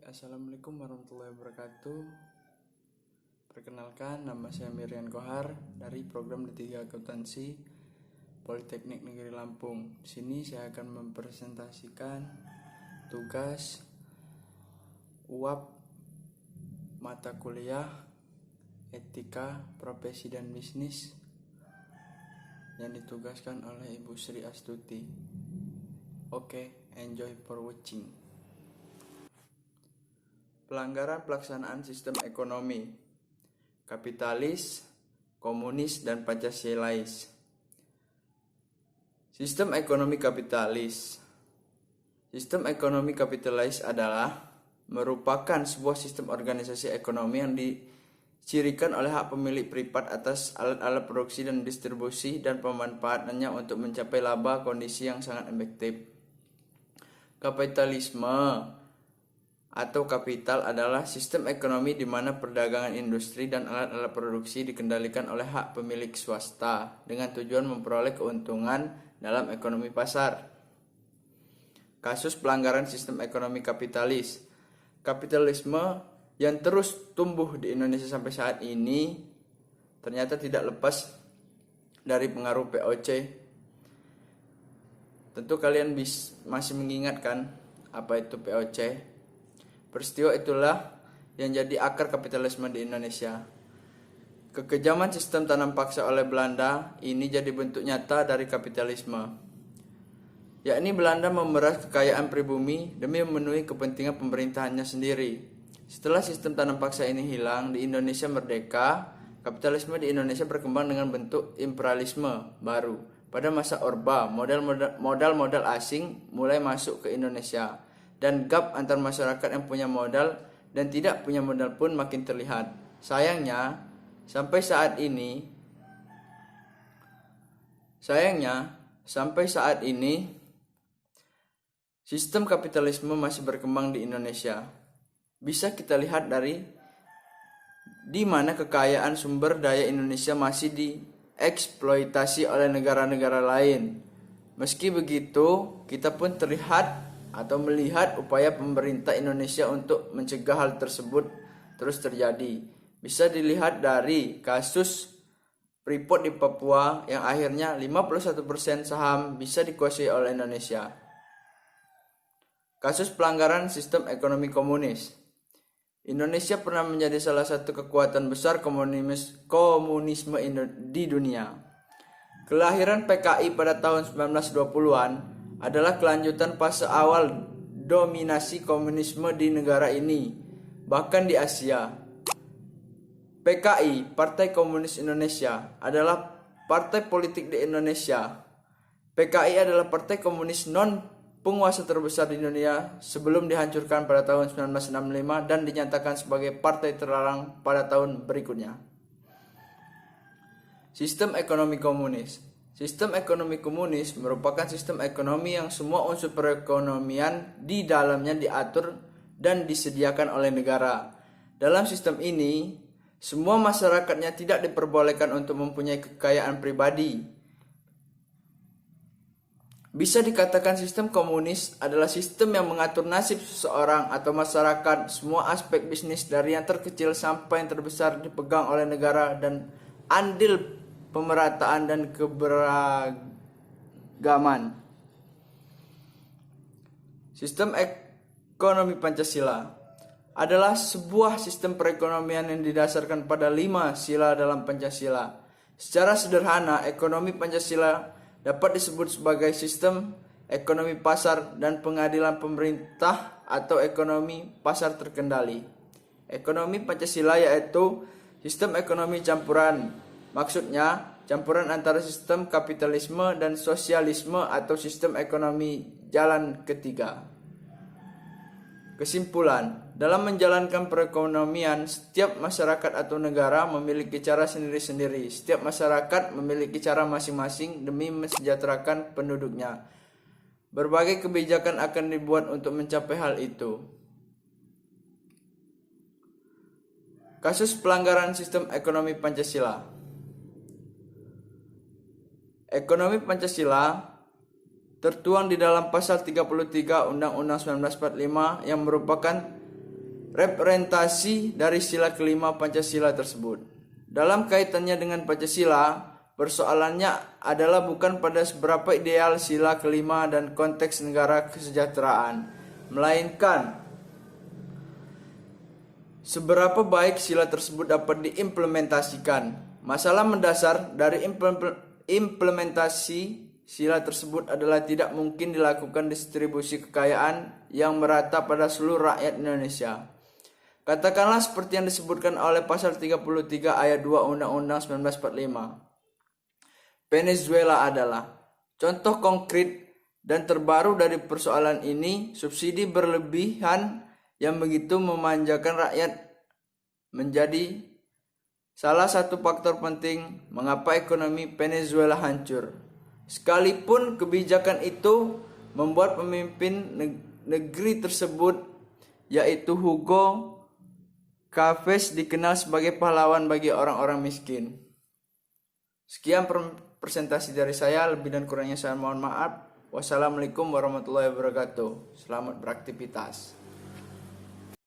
Assalamualaikum warahmatullahi wabarakatuh. Perkenalkan, nama saya Mirian Kohar dari program D3 Akuntansi Politeknik Negeri Lampung. Di sini saya akan mempresentasikan tugas UAP mata kuliah Etika Profesi dan Bisnis yang ditugaskan oleh Ibu Sri Astuti. Oke, enjoy for watching. Pelanggaran pelaksanaan sistem ekonomi kapitalis, komunis, dan Pancasilais. Sistem ekonomi kapitalis. Sistem ekonomi kapitalis adalah merupakan sebuah sistem organisasi ekonomi yang dicirikan oleh hak pemilik privat atas alat-alat produksi dan distribusi dan pemanfaatannya untuk mencapai laba, kondisi yang sangat efektif. Kapitalisme atau kapital adalah sistem ekonomi di mana perdagangan industri dan alat-alat produksi dikendalikan oleh hak pemilik swasta dengan tujuan memperoleh keuntungan dalam ekonomi pasar. Kasus pelanggaran sistem ekonomi kapitalis. Kapitalisme yang terus tumbuh di Indonesia sampai saat ini ternyata tidak lepas dari pengaruh POC. Tentu kalian masih mengingatkan apa itu POC. Peristiwa itulah yang jadi akar kapitalisme di Indonesia. Kekejaman sistem tanam paksa oleh Belanda ini jadi bentuk nyata dari kapitalisme, yakni Belanda memeras kekayaan pribumi demi memenuhi kepentingan pemerintahannya sendiri. Setelah sistem tanam paksa ini hilang, di Indonesia merdeka, kapitalisme di Indonesia berkembang dengan bentuk imperialisme baru. Pada masa Orba, modal asing mulai masuk ke Indonesia, dan gap antar masyarakat yang punya modal dan tidak punya modal pun makin terlihat. Sayangnya, sampai saat ini sistem kapitalisme masih berkembang di Indonesia. Bisa kita lihat dari di mana kekayaan sumber daya Indonesia masih dieksploitasi oleh negara-negara lain. Meski begitu, kita pun melihat upaya pemerintah Indonesia untuk mencegah hal tersebut terus terjadi. Bisa dilihat dari kasus Freeport di Papua yang akhirnya 51% saham bisa dikuasai oleh Indonesia. Kasus pelanggaran sistem ekonomi komunis. Indonesia pernah menjadi salah satu kekuatan besar komunisme di dunia. Kelahiran PKI pada tahun 1920-an adalah kelanjutan fase awal dominasi komunisme di negara ini, bahkan di Asia. PKI, Partai Komunis Indonesia, adalah partai politik di Indonesia. PKI adalah partai komunis non-penguasa terbesar di dunia sebelum dihancurkan pada tahun 1965 dan dinyatakan sebagai partai terlarang pada tahun berikutnya. Sistem ekonomi komunis. Sistem ekonomi komunis merupakan sistem ekonomi yang semua unsur perekonomian di dalamnya diatur dan disediakan oleh negara. Dalam sistem ini, semua masyarakatnya tidak diperbolehkan untuk mempunyai kekayaan pribadi. Bisa dikatakan sistem komunis adalah sistem yang mengatur nasib seseorang atau masyarakat. Semua aspek bisnis dari yang terkecil sampai yang terbesar dipegang oleh negara dan andil pemerataan dan keberagaman. Sistem ekonomi Pancasila adalah sebuah sistem perekonomian yang didasarkan pada 5 sila dalam Pancasila. Secara sederhana, ekonomi Pancasila dapat disebut sebagai sistem ekonomi pasar dan pengadilan pemerintah atau ekonomi pasar terkendali. Ekonomi Pancasila yaitu sistem ekonomi campuran. Maksudnya, campuran antara sistem kapitalisme dan sosialisme atau sistem ekonomi jalan ketiga. Kesimpulan, dalam menjalankan perekonomian, setiap masyarakat atau negara memiliki cara sendiri-sendiri. Setiap masyarakat memiliki cara masing-masing demi mensejahterakan penduduknya. Berbagai kebijakan akan dibuat untuk mencapai hal itu. Kasus pelanggaran sistem ekonomi Pancasila. Ekonomi Pancasila tertuang di dalam pasal 33 Undang-Undang 1945 yang merupakan representasi dari sila kelima Pancasila tersebut. Dalam kaitannya dengan Pancasila, persoalannya adalah bukan pada seberapa ideal sila kelima dan konteks negara kesejahteraan, melainkan seberapa baik sila tersebut dapat diimplementasikan. Masalah mendasar dari implementasi sila tersebut adalah tidak mungkin dilakukan distribusi kekayaan yang merata pada seluruh rakyat Indonesia. Katakanlah seperti yang disebutkan oleh pasal 33 ayat 2 Undang-Undang 1945. Venezuela adalah contoh konkret dan terbaru dari persoalan ini. Subsidi berlebihan yang begitu memanjakan rakyat menjadi salah satu faktor penting mengapa ekonomi Venezuela hancur. Sekalipun kebijakan itu membuat pemimpin negeri tersebut, yaitu Hugo Chavez, dikenal sebagai pahlawan bagi orang-orang miskin. Sekian presentasi dari saya, lebih dan kurangnya saya mohon maaf. Wassalamualaikum warahmatullahi wabarakatuh. Selamat beraktivitas.